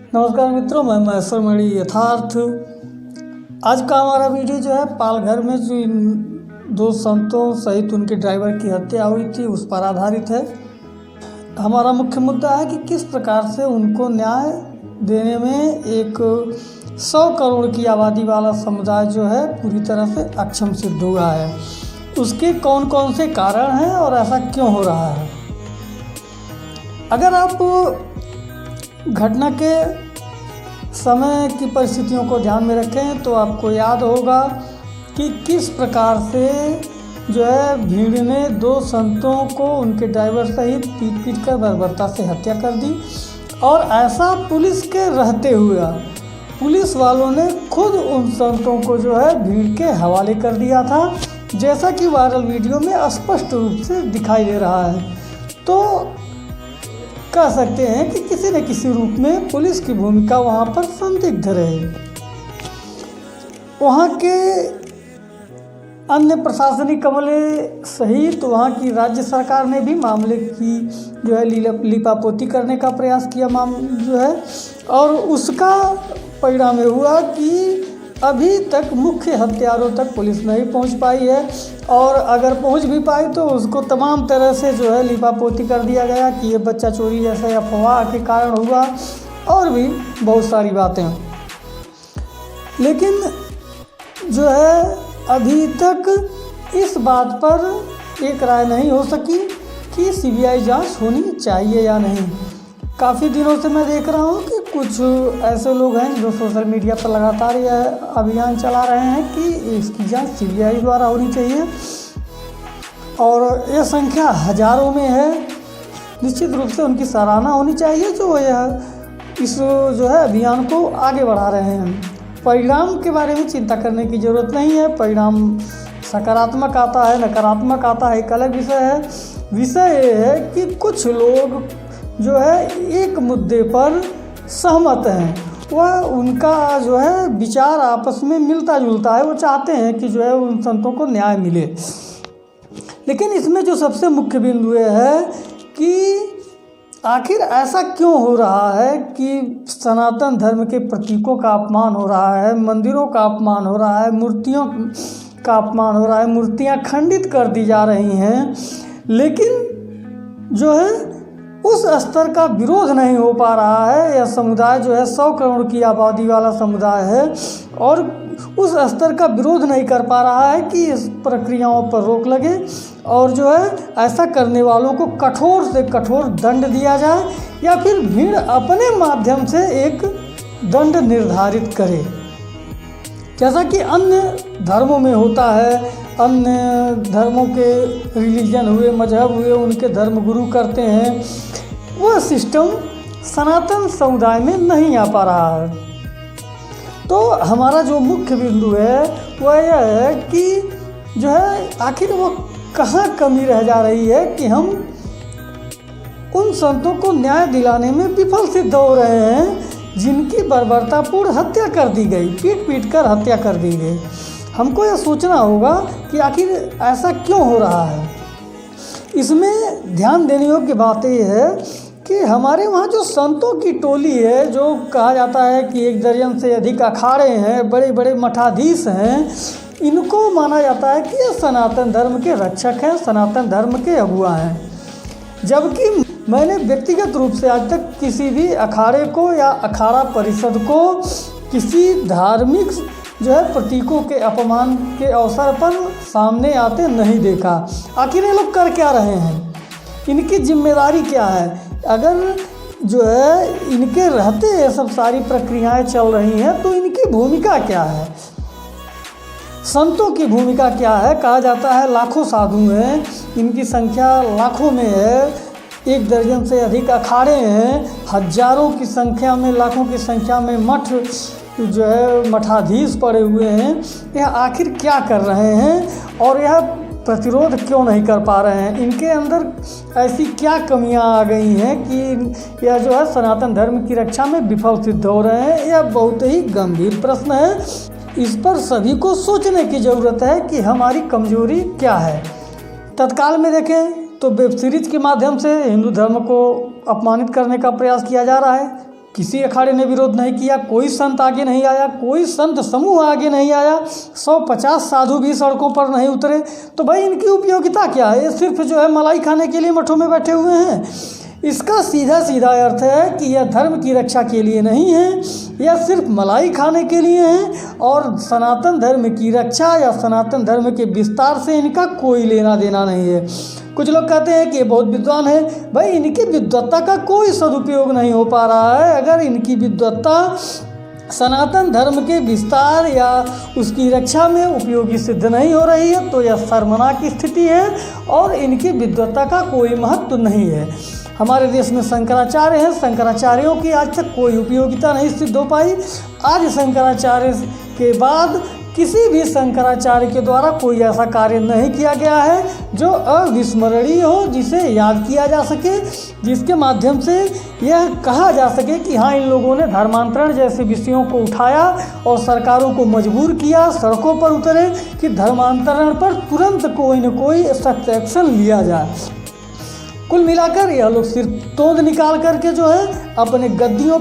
नमस्कार मित्रों, मैं महेश्वर मणि यथार्थ। आज का हमारा वीडियो जो है पालघर में जो इन दो संतों सहित उनके ड्राइवर की हत्या हुई थी उस पर आधारित है। हमारा मुख्य मुद्दा है कि किस प्रकार से उनको न्याय देने में एक 100 करोड़ की आबादी वाला समुदाय जो है पूरी तरह से अक्षम सिद्ध हुआ है। उसके कौन कौन से कारण हैं और ऐसा क्यों हो रहा है। अगर आप घटना के समय की परिस्थितियों को ध्यान में रखें तो आपको याद होगा कि किस प्रकार से जो है भीड़ ने दो संतों को उनके ड्राइवर सहित पीट कर बर्बरता से हत्या कर दी। और ऐसा पुलिस के रहते हुए पुलिस वालों ने खुद उन संतों को जो है भीड़ के हवाले कर दिया था, जैसा कि वायरल वीडियो में स्पष्ट रूप से दिखाई दे रहा है। तो कह सकते हैं कि किसी न किसी रूप में पुलिस की भूमिका वहाँ पर संदिग्ध रहे। वहाँ के अन्य प्रशासनिक अमले सहित वहाँ की राज्य सरकार ने भी मामले की जो है लिपापोती करने का प्रयास किया जो है, और उसका परिणाम हुआ कि अभी तक मुख्य हत्यारों तक पुलिस नहीं पहुंच पाई है। और अगर पहुंच भी पाई तो उसको तमाम तरह से जो है लिपापोती कर दिया गया कि ये बच्चा चोरी जैसे अफवाह के कारण हुआ, और भी बहुत सारी बातें। लेकिन जो है अभी तक इस बात पर एक राय नहीं हो सकी कि सीबीआई जांच होनी चाहिए या नहीं। काफ़ी दिनों से मैं देख रहा हूँ कि कुछ ऐसे लोग हैं जो सोशल मीडिया पर लगातार यह अभियान चला रहे हैं कि इसकी जांच सीबीआई द्वारा होनी चाहिए, और यह संख्या हजारों में है। निश्चित रूप से उनकी सराहना होनी चाहिए जो यह इस जो है अभियान को आगे बढ़ा रहे हैं। परिणाम के बारे में चिंता करने की ज़रूरत नहीं है। परिणाम सकारात्मक आता है, नकारात्मक आता है, एक अलग विषय है। विषय ये है कि कुछ लोग जो है एक मुद्दे पर सहमत हैं, वह उनका जो है विचार आपस में मिलता जुलता है। वो चाहते हैं कि जो है उन संतों को न्याय मिले। लेकिन इसमें जो सबसे मुख्य बिंदु है कि आखिर ऐसा क्यों हो रहा है कि सनातन धर्म के प्रतीकों का अपमान हो रहा है, मंदिरों का अपमान हो रहा है, मूर्तियों का अपमान हो रहा है, मूर्तियां खंडित कर दी जा रही हैं, लेकिन जो है उस स्तर का विरोध नहीं हो पा रहा है। यह समुदाय जो है 100 करोड़ की आबादी वाला समुदाय है और उस स्तर का विरोध नहीं कर पा रहा है कि इस प्रक्रियाओं पर रोक लगे और जो है ऐसा करने वालों को कठोर से कठोर दंड दिया जाए, या फिर भीड़ अपने माध्यम से एक दंड निर्धारित करे, जैसा कि अन्य धर्मों में होता है। अन्य धर्मों के रिलीजन हुए, मजहब हुए, उनके धर्मगुरु करते हैं। वह सिस्टम सनातन समुदाय में नहीं आ पा रहा है। तो हमारा जो मुख्य बिंदु है वह यह है कि जो है आखिर वो कहाँ कमी रह जा रही है कि हम उन संतों को न्याय दिलाने में विफल सिद्ध हो रहे हैं जिनकी बर्बरतापूर्ण हत्या कर दी गई, पीट कर हत्या कर दी गई। हमको यह सोचना होगा कि आखिर ऐसा क्यों हो रहा है। इसमें ध्यान देने योग्य बात यह है कि हमारे वहाँ जो संतों की टोली है, जो कहा जाता है कि 1 दर्जन से अधिक अखाड़े हैं, बड़े बड़े मठाधीश हैं, इनको माना जाता है कि ये सनातन धर्म के रक्षक हैं, सनातन धर्म के अगुआ हैं। जबकि मैंने व्यक्तिगत रूप से आज तक किसी भी अखाड़े को या अखाड़ा परिषद को किसी धार्मिक जो है प्रतीकों के अपमान के अवसर पर सामने आते नहीं देखा। आखिर ये लोग कर क्या रहे हैं, इनकी जिम्मेदारी क्या है। अगर जो है इनके रहते ये सब सारी प्रक्रियाएं चल रही हैं तो इनकी भूमिका क्या है, संतों की भूमिका क्या है। कहा जाता है लाखों साधु हैं, इनकी संख्या लाखों में है, 1 दर्जन से अधिक अखाड़े हैं, हजारों की संख्या में, लाखों की संख्या में मठ जो है मठाधीश पड़े हुए हैं। यह आखिर क्या कर रहे हैं और यह प्रतिरोध क्यों नहीं कर पा रहे हैं। इनके अंदर ऐसी क्या कमियां आ गई हैं कि यह जो है सनातन धर्म की रक्षा में विफल सिद्ध हो रहे हैं। यह बहुत ही गंभीर प्रश्न है। इस पर सभी को सोचने की ज़रूरत है कि हमारी कमजोरी क्या है। तत्काल में देखें तो वेब सीरीज के माध्यम से हिंदू धर्म को अपमानित करने का प्रयास किया जा रहा है। किसी अखाड़े ने विरोध नहीं किया, कोई संत आगे नहीं आया, कोई संत समूह आगे नहीं आया, 150 साधु भी सड़कों पर नहीं उतरे। तो भाई इनकी उपयोगिता क्या है? ये सिर्फ जो है मलाई खाने के लिए मठों में बैठे हुए हैं। इसका सीधा सीधा अर्थ है कि यह धर्म की रक्षा के लिए नहीं है, यह सिर्फ मलाई खाने के लिए है और सनातन धर्म की रक्षा या सनातन धर्म के विस्तार से इनका कोई लेना देना नहीं है। कुछ लोग कहते हैं कि ये बहुत विद्वान है। भाई इनकी विद्वत्ता का कोई सदुपयोग नहीं हो पा रहा है। अगर इनकी विद्वत्ता सनातन धर्म के विस्तार या उसकी रक्षा में उपयोगी सिद्ध नहीं हो रही है तो यह शर्मनाक स्थिति है और इनकी विद्वत्ता का कोई महत्व नहीं है। हमारे देश में शंकराचार्य हैं, शंकराचार्यों की आज तक कोई उपयोगिता नहीं सिद्ध हो पाई। आज शंकराचार्य के बाद किसी भी शंकराचार्य के द्वारा कोई ऐसा कार्य नहीं किया गया है जो अविस्मरणीय हो, जिसे याद किया जा सके, जिसके माध्यम से यह कहा जा सके कि हाँ, इन लोगों ने धर्मांतरण जैसे विषयों को उठाया और सरकारों को मजबूर किया, सड़कों पर उतरे कि धर्मांतरण पर तुरंत कोई न कोई सख्त एक्शन लिया जाए। कुल मिलाकर यह लोग सिर्फ तोंद निकाल करके जो है अपने गद्दियों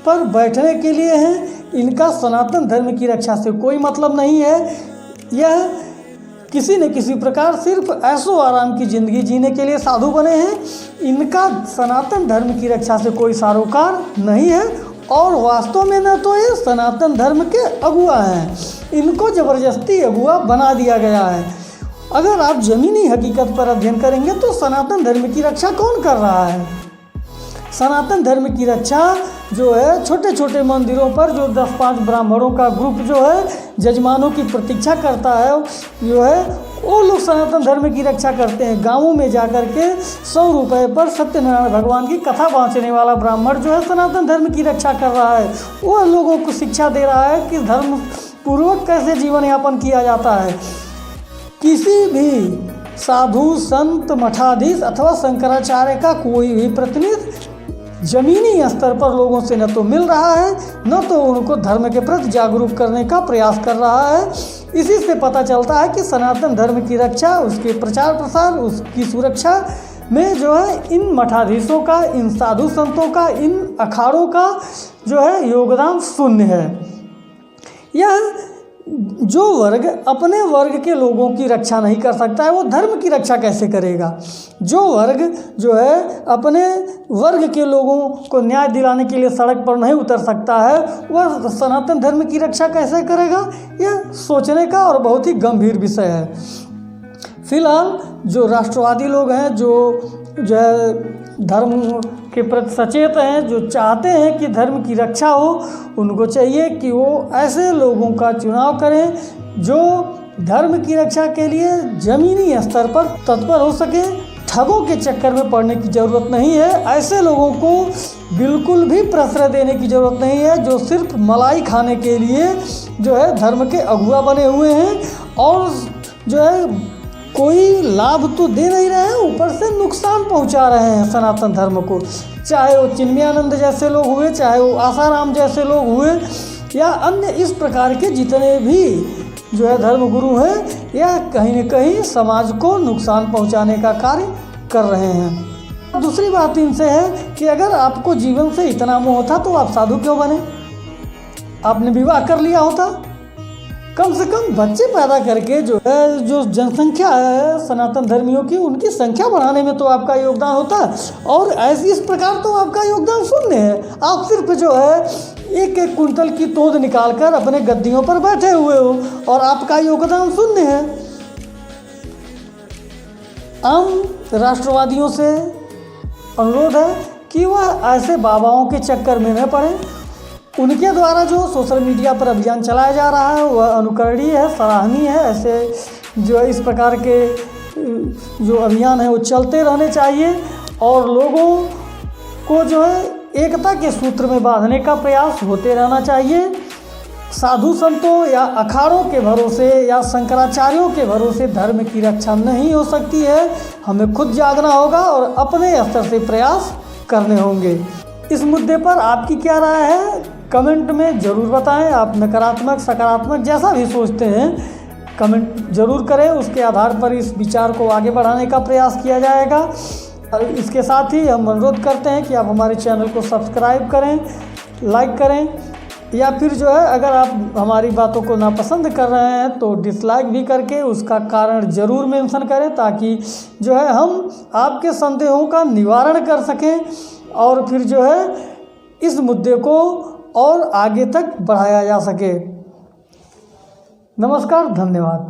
पर बैठने के लिए हैं। इनका सनातन धर्म की रक्षा से कोई मतलब नहीं है। यह किसी न किसी प्रकार सिर्फ ऐशो आराम की ज़िंदगी जीने के लिए साधु बने हैं। इनका सनातन धर्म की रक्षा से कोई सरोकार नहीं है और वास्तव में न तो ये सनातन धर्म के अगुआ हैं, इनको ज़बरदस्ती अगुआ बना दिया गया है। अगर आप ज़मीनी हकीकत पर अध्ययन करेंगे तो सनातन धर्म की रक्षा कौन कर रहा है? सनातन धर्म की रक्षा जो है छोटे छोटे मंदिरों पर जो 10-5 ब्राह्मणों का ग्रुप जो है जजमानों की प्रतीक्षा करता है, जो है वो लोग सनातन धर्म की रक्षा करते हैं। गाँवों में जाकर के 100 रुपये पर सत्यनारायण भगवान की कथा बाँचने वाला ब्राह्मण जो है सनातन धर्म की रक्षा कर रहा है। वो लोगों को शिक्षा दे रहा है कि धर्म पूर्वक कैसे जीवन यापन किया जाता है। किसी भी साधु संत मठाधीश अथवा शंकराचार्य का कोई भी प्रतिनिधि जमीनी स्तर पर लोगों से न तो मिल रहा है, न तो उनको धर्म के प्रति जागरूक करने का प्रयास कर रहा है। इसी से पता चलता है कि सनातन धर्म की रक्षा, उसके प्रचार प्रसार, उसकी सुरक्षा में जो है इन मठाधीशों का, इन साधु संतों का, इन अखाड़ों का जो है योगदान शून्य है। यह जो वर्ग अपने वर्ग के लोगों की रक्षा नहीं कर सकता है वो धर्म की रक्षा कैसे करेगा? जो वर्ग जो है अपने वर्ग के लोगों को न्याय दिलाने के लिए सड़क पर नहीं उतर सकता है वह सनातन धर्म की रक्षा कैसे करेगा? यह सोचने का और बहुत ही गंभीर विषय है। फिलहाल जो राष्ट्रवादी लोग हैं, जो है धर्म के प्रति सचेत हैं, जो चाहते हैं कि धर्म की रक्षा हो, उनको चाहिए कि वो ऐसे लोगों का चुनाव करें जो धर्म की रक्षा के लिए ज़मीनी स्तर पर तत्पर हो सके। ठगों के चक्कर में पड़ने की ज़रूरत नहीं है। ऐसे लोगों को बिल्कुल भी प्रश्रय देने की ज़रूरत नहीं है जो सिर्फ मलाई खाने के लिए जो है धर्म के अगुआ बने हुए हैं और जो है कोई लाभ तो दे नहीं रहे हैं, ऊपर से नुकसान पहुंचा रहे हैं सनातन धर्म को। चाहे वो चिन्मयानंद जैसे लोग हुए, चाहे वो आसाराम जैसे लोग हुए या अन्य इस प्रकार के जितने भी जो है धर्मगुरु हैं, यह कहीं न कहीं समाज को नुकसान पहुंचाने का कार्य कर रहे हैं। दूसरी बात इनसे है कि अगर आपको जीवन से इतना मोह था तो आप साधु क्यों बने? आपने विवाह कर लिया होता, कम से कम बच्चे पैदा करके जो है जो जनसंख्या है सनातन धर्मियों की, उनकी संख्या बढ़ाने में तो आपका योगदान होता है और ऐसी इस प्रकार तो आपका योगदान शून्य है। आप सिर्फ जो है 1-1 कुंटल की तोंद निकाल कर अपने गद्दियों पर बैठे हुए हो और आपका योगदान शून्य है। आम राष्ट्रवादियों से अनुरोध है कि वह ऐसे बाबाओं के चक्कर में न पड़े। उनके द्वारा जो सोशल मीडिया पर अभियान चलाया जा रहा है वह अनुकरणीय है, सराहनीय है। ऐसे जो इस प्रकार के जो अभियान है वो चलते रहने चाहिए और लोगों को जो है एकता के सूत्र में बांधने का प्रयास होते रहना चाहिए। साधु संतों या अखाड़ों के भरोसे या शंकराचार्यों के भरोसे धर्म की रक्षा नहीं हो सकती है। हमें खुद जागना होगा और अपने स्तर से प्रयास करने होंगे। इस मुद्दे पर आपकी क्या राय है कमेंट में ज़रूर बताएं। आप नकारात्मक सकारात्मक जैसा भी सोचते हैं कमेंट ज़रूर करें, उसके आधार पर इस विचार को आगे बढ़ाने का प्रयास किया जाएगा। और इसके साथ ही हम अनुरोध करते हैं कि आप हमारे चैनल को सब्सक्राइब करें, लाइक करें, या फिर जो है अगर आप हमारी बातों को नापसंद कर रहे हैं तो डिसलाइक भी करके उसका कारण ज़रूर मेंशन करें, ताकि जो है हम आपके संदेहों का निवारण कर सकें और फिर जो है इस मुद्दे को और आगे तक बढ़ाया जा सके। नमस्कार, धन्यवाद।